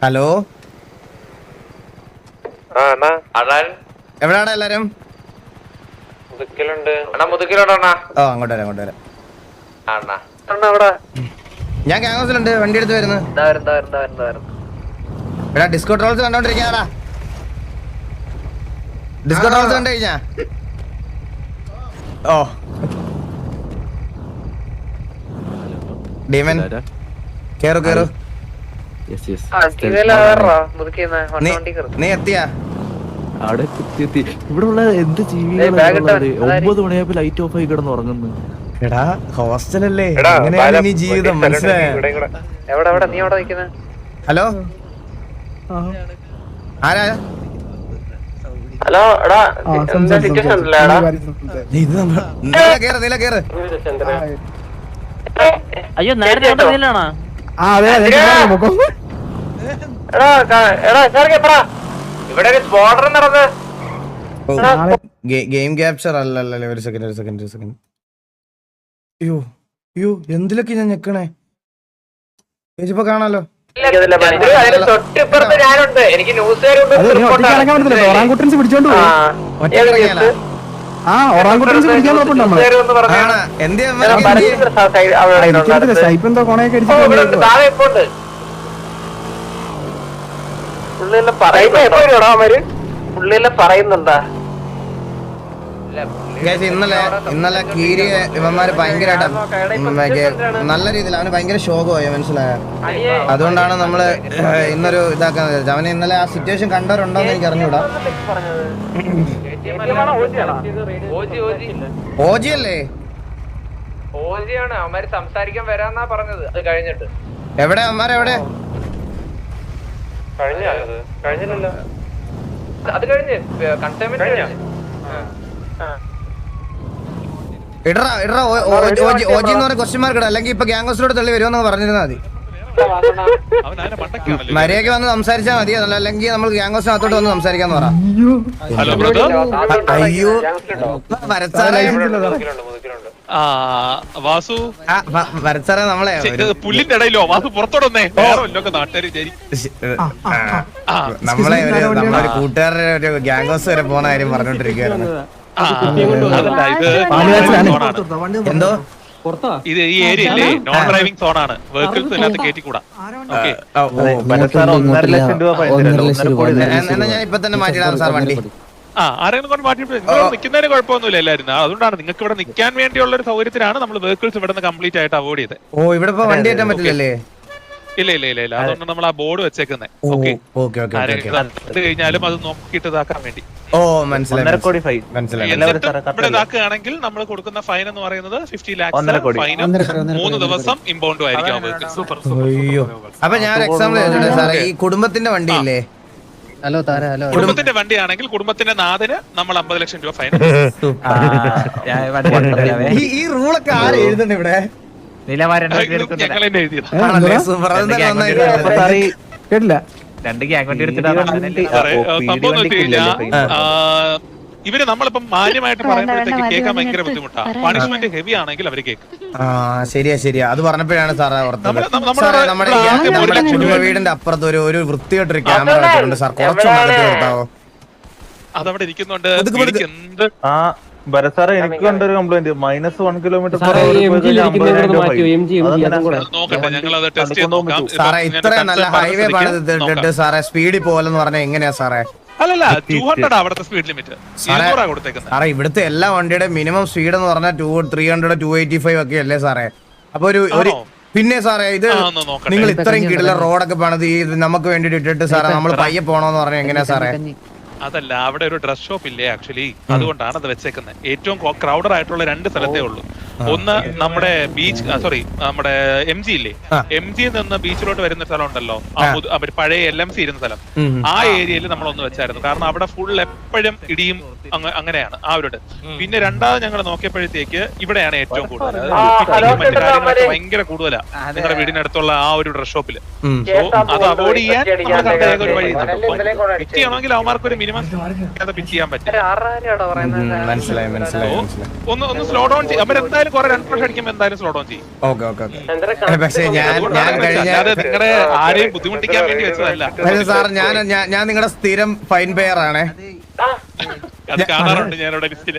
Hello എവിടാണ് എല്ലാരും? ഓ അങ്ങോട്ട് വരാം. ഞാൻ ഗ്യാങ് ഹൗസിലുണ്ട്, വണ്ടി എടുത്ത് വരുന്നു. എടാ ഡിസ്കോ ട്രോൾസ് കണ്ടോണ്ടിരിക്കാടാ. ഡിസ്കോ ട്രോൾസ് കണ്ടു കഴിഞ്ഞാ? ഓ ഡീമൻ കേറു. നീ എത്തിയാ? അവിടെ ഇവിടെ ഉള്ള എന്ത് ജീവികളാണ് 9 മണിയായപ്പോ ലൈറ്റ് ഓഫ് ആയി കിടന്ന് ഉറങ്ങുന്നു. എടാ ഹോസ്റ്റലല്ലേ, എങ്ങനെയാണ് നീ ജീവിതം? മനസ്സിലായോ? ഹലോ ആരാ? ഹലോ എടാ നീല കേറ്. അയ്യോ നേരത്തെ നീലാണോ? ഇവിടെ ഒരു സ്പോട്ടർ നടന്ന് ഗെയിം ക്യാപ്ചർ അല്ലല്ലേ. ഒരു സെക്കൻഡ്. അയ്യോ എന്തിലൊക്കെ ഞാൻ ഞെക്കണേ. ചേച്ചിപ്പോ കാണാലോ. തൊട്ടിപ്പുറത്ത് ഞാനുണ്ട്. എനിക്ക് ന്യൂസ് പറയുന്നുണ്ടാ? ഇന്നലെ കീരിയ ഇവന്മാര് ഭയങ്കരമായിട്ട് നല്ല രീതിയിൽ അവന് ഭയങ്കര ശോകമായി, മനസ്സിലായ? അതുകൊണ്ടാണ് നമ്മള് ഇന്നൊരു ഇതാക്കാൻ. അവന് ഇന്നലെ ആ സിറ്റുവേഷൻ കണ്ടവരുണ്ടോന്ന് എനിക്ക് അറിഞ്ഞൂടാ. ഓജി അല്ലേ? ഓജിയാണ്. അവന്മാര് സംസാരിക്കാൻ വരാന്നാ പറഞ്ഞത്. അത് കഴിഞ്ഞിട്ട് എവിടെ അവന്മാരെവിടെ? കഴിഞ്ഞില്ലല്ലോ. അത് കഴിഞ്ഞ് കണ്ടെയ്ൻമെന്റ് കഴിഞ്ഞു. ഇടറാ ഓജി എന്ന് പറഞ്ഞ ക്വസ്റ്റ്യൻ മാർക്ക് ഇടാ, അല്ലെങ്കിൽ ഇപ്പൊ ഗ്യാങ് ഹൗസിലോട്ട് തള്ളി വരുമെന്ന് പറഞ്ഞിരുന്നാ മതി. മര്യാദയ്ക്ക് വന്ന് സംസാരിച്ചാൽ മതി, അല്ലെങ്കിൽ നമ്മൾ ഗ്യാങ് ഹൗസിനകത്തോട്ട് വന്ന് സംസാരിക്കാന്ന് പറ. അയ്യോ വാസു വരച്ചാറേ നമ്മളെ പുല്ലിന്റെ ഇടയിലോ വാസു പുറത്തോടൊന്നേ നമ്മളെ നമ്മളൊരു കൂട്ടുകാരുടെ ഒരു ഗ്യാങ് ഹൗസ് വരെ പോണ കാര്യം പറഞ്ഞോണ്ടിരിക്കുകയായിരുന്നു. എന്തോ ഇത് ഈ ഏരിയ അല്ലേ നോൺ ഡ്രൈവിംഗ് സോണാണ്. വെഹിക്കിൾസ് ഇതിനകത്ത് കയറ്റിക്കൂടാ. എന്നാ ഞാൻ ഇപ്പൊ തന്നെ മാറ്റിയിടാം സാർ വണ്ടി. ആരെങ്കിലും കൊണ്ട് മാറ്റിയിട്ട് നിൽക്കുന്നതിന് കുഴപ്പമൊന്നുമില്ല എല്ലാവരും. അതുകൊണ്ടാണ് നിങ്ങൾക്ക് ഇവിടെ നിൽക്കാൻ വേണ്ടിയുള്ള ഒരു സൗകര്യത്തിനാണ് നമ്മൾ വെഹിക്കിൾസ് ഇവിടെ നിന്ന് കംപ്ലീറ്റ് ആയിട്ട് അവോയ്ഡ് ചെയ്തത്. ഓ ഇവിടെ ഇപ്പൊ വണ്ടി കയറ്റാൻ പറ്റില്ലല്ലേ? ഇല്ല അതുകൊണ്ട് നമ്മൾ ആ ബോർഡ് വെച്ചേക്കുന്നത്. അത് കഴിഞ്ഞാലും അത് നോക്കിയിട്ട് ഇതാക്കാൻ വേണ്ടി. ഓ മനസ്സിലായി. ഇവിടെ ഇതാക്കുകയാണെങ്കിൽ നമ്മൾ കൊടുക്കുന്ന ഫൈൻ എന്ന് പറയുന്നത് 50 lakhs ഫൈനും 3 ദിവസം ഇമ്പൗണ്ടും ആയിരിക്കും. അയ്യോ അപ്പൊ ഞാൻ എക്സാമ്പിൾ ചോദിച്ചോട്ടെ സാറേ, ഈ കുടുംബത്തിന്റെ വണ്ടി ഇല്ലേ? കുടുംബത്തിന്റെ വണ്ടിയാണെങ്കിൽ കുടുംബത്തിന്റെ നാഥന് നമ്മൾ 50 ലക്ഷം രൂപ ഫൈൻ. ഈ റൂളൊക്കെ ആര് എഴുതുന്നുണ്ട് ഇവിടെ? ഞങ്ങൾ തന്നെ എഴുതിയത്. സംഭവം വെച്ച് കഴിഞ്ഞാൽ ഇവര് നമ്മളിപ്പം മാന്യമായിട്ട് പറയുമ്പോഴത്തേക്ക് കേൾക്കാൻ ഭയങ്കര ബുദ്ധിമുട്ടാണ്. പണിഷ്മെന്റ് ഹെവി ആണെങ്കിൽ അവര് കേൾക്കും. ശരിയാ അത് പറഞ്ഞപ്പോഴാണ് സാറേ ഓർത്തത്. നമ്മുടെ കുടുംബ വീടിന്റെ അപ്പുറത്ത് ഒരു വൃത്തിയായിട്ടൊരു ക്യാമറ വെച്ചിട്ടുണ്ട് സാർ, കുറച്ചുണ്ടാകത്തി ഓർത്താവോ? അതവിടെ ഇരിക്കുന്നുണ്ട്. എന്ത് സാറേ എനിക്ക് കണ്ടൊരു കംപ്ലൈന്റ് -1 കിലോമീറ്റർ നോക്കട്ടെ, ഞങ്ങൾ അത് ടെസ്റ്റ് ചെയ്ത് നോക്കാം. സാറേ ഇത്രയും നല്ല ഹൈവേ പണിതിട്ട് സാറേ സ്പീഡിൽ പോലെന്ന് പറഞ്ഞാൽ എങ്ങനെയാ സാറേ? അല്ലല്ല 200 അവിടുത്തെ സ്പീഡ് ലിമിറ്റ്. സാറേ ഇവിടുത്തെ എല്ലാ വണ്ടിയുടെ മിനിമം സ്പീഡ് എന്ന് പറഞ്ഞാൽ 300 285 ഒക്കെ അല്ലേ സാറേ? അപ്പൊ ഒരു പിന്നെ സാറേ ഇത് നിങ്ങൾ ഇത്രയും കീഴിലെ റോഡൊക്കെ പണിത് നമുക്ക് വേണ്ടിട്ട് ഇട്ടിട്ട് സാറേ നമ്മൾ പയ്യെ പോണോന്ന് പറഞ്ഞാൽ എങ്ങനെയാ സാറേ? അതല്ല, അവിടെ ഒരു ഡ്രസ് ഷോപ്പ് ഇല്ലേ ആക്ച്വലി, അതുകൊണ്ടാണ് അത് വെച്ചേക്കുന്നത്. ഏറ്റവും ക്രൗഡർ ആയിട്ടുള്ള 2 സ്ഥലത്തേ ഉള്ളൂ. ഒന്ന് നമ്മുടെ ബീച്ച്, സോറി നമ്മുടെ MG ഇല്ലേ, MG നിന്ന് ബീച്ചിലോട്ട് വരുന്ന സ്ഥലം ഉണ്ടല്ലോ, പഴയ LMC ഇരുന്ന സ്ഥലം, ആ ഏരിയയിൽ നമ്മളൊന്ന് വെച്ചായിരുന്നു. കാരണം അവിടെ ഫുൾ എപ്പോഴും ഇടിയും അങ്ങനെയാണ് ആ ഒരു. പിന്നെ രണ്ടാമത് ഞങ്ങൾ നോക്കിയപ്പോഴത്തേക്ക് ഇവിടെയാണ് ഏറ്റവും കൂടുതൽ മറ്റു കാര്യങ്ങളൊക്കെ ഭയങ്കര കൂടുതലാണ് നിങ്ങളുടെ വീടിനടുത്തുള്ള ആ ഒരു ഡ്രസ് ഷോപ്പില്. സോ അത് അവോയ്ഡ് ചെയ്യാൻ നമ്മൾ ഒരു വഴി പിറ്റ് ചെയ്യണമെങ്കിൽ അവന്മാർക്ക് ഒരു മിനിമം പിറ്റ് ചെയ്യാൻ പറ്റും. ഒന്ന് സ്ലോ ഡൗൺ ചെയ്യും. അവരെന്തായാലും കുറെ 2 പ്രാവശ്യം അടിക്കുമ്പോ എന്തായാലും സ്ലോ ഡൗൺ ചെയ്യും. ഓക്കെ പക്ഷേ ഞാൻ കഴിഞ്ഞ നിങ്ങളുടെ ആരെയും ബുദ്ധിമുട്ടിക്കാൻ വേണ്ടി വെച്ചതല്ല. സാർ ഞാൻ നിങ്ങളുടെ സ്ഥിരം ഫൈൻ പെയർ ആണേ. അത് കാണാറുണ്ട് ഞാൻ ഇവിടെ ലിസ്റ്റില്.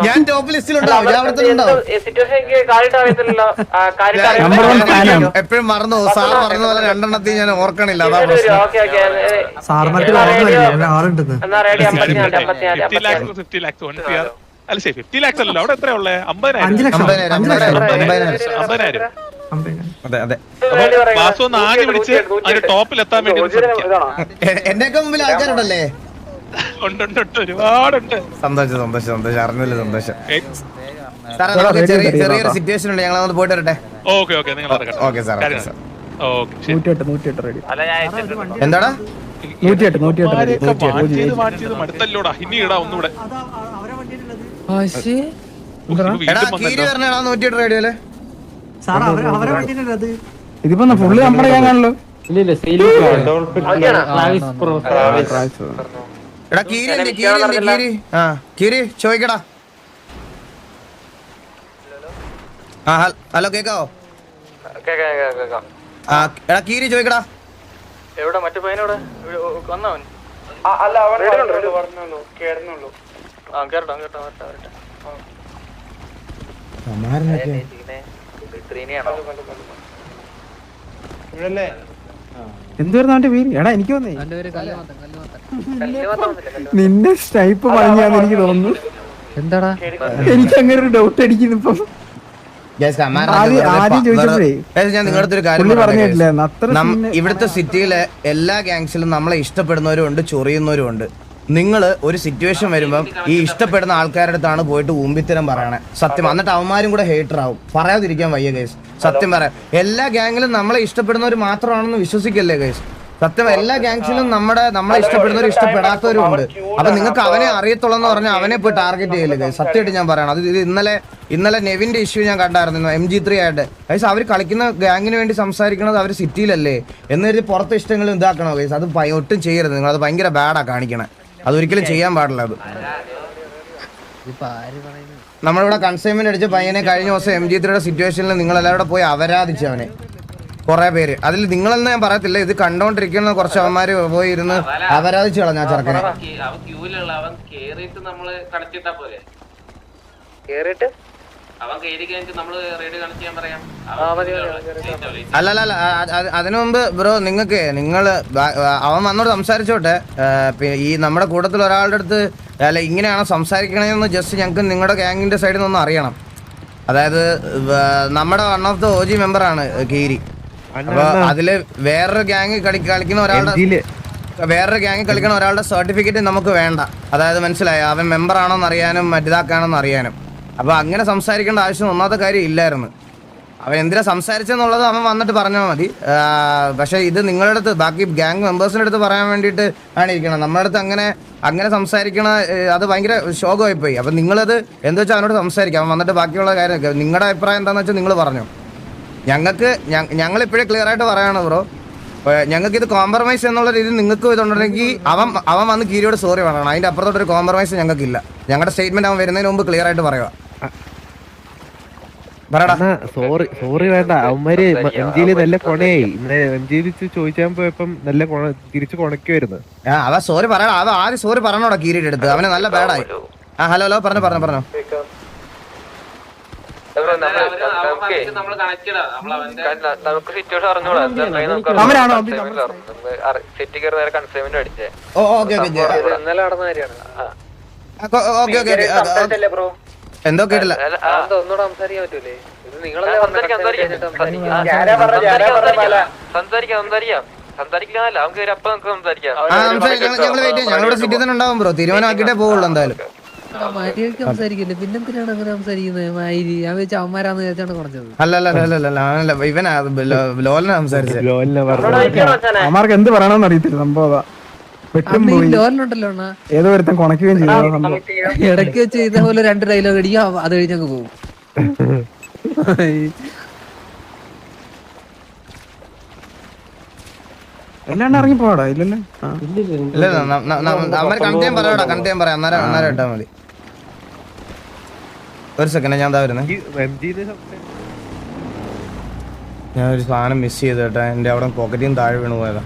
ഞാൻ ടോപ്പ് ലിസ്റ്റിലുണ്ടാവും, ഞാൻ അവിടെ തന്നെ ഉണ്ടാവും. എപ്പോഴും മറന്നു പോകും. സാർ പറഞ്ഞ പോലെ 2 എണ്ണത്തിൽ ഞാൻ ഓർക്കണില്ല, അതാ പ്രശ്നം. 50 lakhs 1 CR അല്ല ശരി 50 lakhs അല്ലല്ലോ അവിടെ എത്രയാ ഉള്ളേ? 50,000. അതെ വാസു ഒന്ന് ആദ്യം പിടിച്ച് അതിന്റെ ടോപ്പിൽ എത്താൻ വേണ്ടി എന്റെയൊക്കെ മുമ്പിൽ ആൾക്കാരുണ്ടല്ലേ? ഉണ്ട് ഒരുപാടുണ്ട്. സന്തോഷം അറിഞ്ഞില്ല, സന്തോഷം. സാറേ നമുക്ക് ചെറിയൊരു സിറ്റുവേഷൻ ഉണ്ട്, ഞങ്ങൾ പോയിട്ട് വരട്ടെ. ഓക്കെ നിങ്ങൾ ഓക്കെ സാർ. ഓക്കെ എന്താടാ? 108 മടുത്തല്ലോടാ, ഇനി ഇടാ ഒന്നുകൂടെ. എടാ കീരി പറഞ്ഞാ 108 റേഡിയോയില്. ഇതിപ്പോ ഫുള്ള് നമ്മുടെ കാണാനല്ലോ. എടാ കീരി കീരി ചോദിക്കടാ. ഹലോ കേക്കാവോ? എടാ കീരി ചോദിക്കടാ. എവിടെ മറ്റു പയ്യനോട് വന്നവൻ? എന്തുവായിരുന്നു അവന്റെ പേര്? എടാ എനിക്ക് വന്നേ നിന്റെ സ്നൈപ്പ് പറഞ്ഞാന്ന് എനിക്ക് തോന്നുന്നു. എന്താടാ എനിക്ക് അങ്ങനെ ഒരു ഡൗട്ട് അടിക്കുന്നു ഇപ്പം. ആദ്യം ചോദിച്ചപ്പോഴേ ഞാൻ നിങ്ങളുടെ ഒരു കാര്യം പറഞ്ഞിട്ടില്ല. ഇവിടുത്തെ സിറ്റിയിലെ എല്ലാ ഗാങ്സിലും നമ്മളെ ഇഷ്ടപ്പെടുന്നവരും ഉണ്ട്, ചൊറിയുന്നവരും ഉണ്ട്. നിങ്ങൾ ഒരു സിറ്റുവേഷൻ വരുമ്പം ഈ ഇഷ്ടപ്പെടുന്ന ആൾക്കാരുടെ അടുത്താണ് പോയിട്ട് ഊമ്പിത്തരം പറയണേ സത്യം. എന്നിട്ട് അവന്മാരും കൂടെ ഹേറ്റർ ആവും. പറയാതിരിക്കാൻ വയ്യ ഗൈസ്, സത്യം പറയാം. എല്ലാ ഗാങ്ങിലും നമ്മളെ ഇഷ്ടപ്പെടുന്നവർ മാത്രമാണെന്ന് വിശ്വസിക്കല്ലേ ഗൈസ്. സത്യം എല്ലാ ഗാങ്സിലും നമ്മളെ ഇഷ്ടപ്പെടുന്നവരും ഇഷ്ടപ്പെടാത്തവരും ഉണ്ട്. അപ്പൊ നിങ്ങൾക്ക് അവനെ അറിയത്തുള്ളെന്ന് പറഞ്ഞാൽ അവനെ പോയി ടാർഗറ്റ് ചെയ്യല്ലേ ഗൈസ്. സത്യമായിട്ട് ഞാൻ പറയണം. അത് ഇന്നലെ നെവിന്റെ ഇഷ്യൂ ഞാൻ കണ്ടായിരുന്നു MG3 ആയിട്ട്. ഗൈസ് അവർ കളിക്കുന്ന ഗാങ്ങിന് വേണ്ടി സംസാരിക്കണത് അവർ സിറ്റിയിലല്ലേ എന്നൊരു പുറത്തെ ഇഷ്ടങ്ങളും ഇതാക്കണോ ഗൈസ്. അത് ഒട്ടും ചെയ്യരുത് നിങ്ങൾ. അത് ഭയങ്കര ബാഡാ കാണിക്കണേ. അതൊരിക്കലും ചെയ്യാൻ പാടില്ല. അത് നമ്മളിവിടെ കൺസൈൻമെന്റ് അടിച്ച പയ്യനെ കഴിഞ്ഞ ദിവസം MG3യുടെ സിറ്റുവേഷനിൽ നിങ്ങളെല്ലാവരും പോയി അവരാധിച്ചവനെ കുറെ പേര്. അതിൽ നിങ്ങളെന്ന് ഞാൻ പറയത്തില്ല, ഇത് കണ്ടോണ്ടിരിക്കുന്ന കുറച്ച് അവന്മാര് പോയി ഇരുന്ന് അവരാധിച്ചു കളഞ്ഞ ആ ചെറുക്കനെ. അല്ലല്ല അതിനു മുമ്പ് ബ്രോ നിങ്ങള് അവൻ വന്നോട് സംസാരിച്ചോട്ടെ. ഈ നമ്മുടെ കൂട്ടത്തിൽ ഒരാളുടെ അടുത്ത് അല്ല ഇങ്ങനെയാണോ സംസാരിക്കണേന്ന് ജസ്റ്റ് ഞങ്ങൾക്ക് നിങ്ങളുടെ ഗാങ്ങിന്റെ സൈഡിൽ നിന്നൊന്നും അറിയണം. അതായത് നമ്മുടെ വൺ ഓഫ് ദ OG മെമ്പറാണ് കീരി. അപ്പൊ അതില് വേറൊരു ഗ്യാങ് കളിക്കുന്ന ഒരാളുടെ സർട്ടിഫിക്കറ്റ് നമുക്ക് വേണ്ട. അതായത് മനസ്സിലായോ? അവൻ മെമ്പർ ആണോന്ന് അറിയാനും മറ്റിതാക്കാണോന്ന് അറിയാനും. അപ്പൊ അങ്ങനെ സംസാരിക്കേണ്ട ആവശ്യം ഒന്നാമത്തെ കാര്യം ഇല്ലായിരുന്നു. അവൻ എന്തിനാ സംസാരിച്ചെന്നുള്ളത് അവൻ വന്നിട്ട് പറഞ്ഞാൽ മതി. പക്ഷെ ഇത് നിങ്ങളുടെ അടുത്ത് ബാക്കി ഗ്യാങ് മെമ്പേഴ്സിന്റെ അടുത്ത് പറയാൻ വേണ്ടിയിട്ട് ആണ് ഇരിക്കണം. നമ്മുടെ അടുത്ത് അങ്ങനെ സംസാരിക്കണ അത് ഭയങ്കര ശോകമായിപ്പോയി. അപ്പൊ നിങ്ങളത് എന്താ വെച്ചാൽ അവനോട് സംസാരിക്കാം. അവൻ വന്നിട്ട് ബാക്കിയുള്ള കാര്യമൊക്കെ നിങ്ങളുടെ അഭിപ്രായം എന്താണെന്ന് വെച്ചാൽ നിങ്ങൾ പറഞ്ഞു. ഞങ്ങളിപ്പോഴേ ക്ലിയർ ആയിട്ട് പറയാണ് ബ്രോ. ഞങ്ങൾക്ക് ഇത് കോംപ്രമൈസ് എന്നുള്ള രീതിയിൽ നിങ്ങൾക്ക് ഇതുണ്ടെങ്കിൽ അവൻ വന്ന് കീരിയോട് സോറി പറയണം. അതിന്റെ അപ്പുറത്തോട്ടൊരു കോംപ്രമൈസ് ഞങ്ങൾക്കില്ല. ഞങ്ങളുടെ സ്റ്റേറ്റ്മെന്റ് അവൻ വരുന്നതിന് മുമ്പ് ക്ലിയർ ആയിട്ട് പറയുക. സോറി വേണ്ട. അവന്മാര് MGയില് നല്ല കൊണയായി. MGയിൽ ചോദിച്ചാൻ പോയപ്പം നല്ല തിരിച്ചു കൊണക്കുവായിരുന്നു. അവ സോറി പറയണം. അവ ആദ്യം സോറി പറഞ്ഞോടാ കീരിയുടെ അടുത്ത്. അവന് നല്ല ബാഡായി. ഹലോ പറഞ്ഞോ. നമുക്ക് സിറ്റുവേഷൻ അറിഞ്ഞോളാം. സെറ്റ് കയറി നേരെ കൺസൈൻമെന്റ് അടിച്ചേ. ഇന്നലെ നടന്ന കാര്യമാണ്. എന്തോ കേട്ടില്ല. ഒന്നുകൂടെ സംസാരിക്കാൻ പറ്റൂലേ? ഇത് നിങ്ങളെ സംസാരിക്കാനല്ല നമുക്ക് അപ്പൊ നമുക്ക് സംസാരിക്കാം. ഞങ്ങളിവിടെ സിറ്റി തന്നെ ഉണ്ടാവും ബ്രോ. തീരുമാനമാക്കിയിട്ടേ പോവുള്ളൂ എന്തായാലും. സംസാരിക്കില്ല പിന്നെന്തിനാണ് അങ്ങനെ സംസാരിക്കുന്നത്? അവന്മാരാന്ന് വിചാരിച്ചാണ് കുറച്ചത്. അല്ലല്ല ഇവനാ ലോലന സംസാരിച്ചത്. അവന്മാർക്ക് എന്ത് പറയണമെന്ന് അറിയത്തില്ല. സംഭവം ലോലുണ്ടല്ലോ ഏതോ ഒരുത്തൻ കൊണക്കുകയും ചെയ്തു. ഇടയ്ക്ക് വെച്ച് ഇതേപോലെ 2 ഡയലോഗ് അടിക്കും. അത് കഴിഞ്ഞങ്ങ് പോകും. എല്ലാണ്ട് ഇറങ്ങി പോടാ. ഇല്ലല്ലോ അമ്മ കണ്ടേം പറയാം. അന്നേരം ഇട്ടാ മതി. ഒരു സെക്കൻഡ് ഞാൻ എന്താ വരുന്നത്. ഞാൻ ഒരു സാധനം മിസ് ചെയ്ത് കേട്ടോ, എൻ്റെ അവിടെ പോക്കറ്റിൽ നിന്ന് താഴെ വീണ് പോയതാ.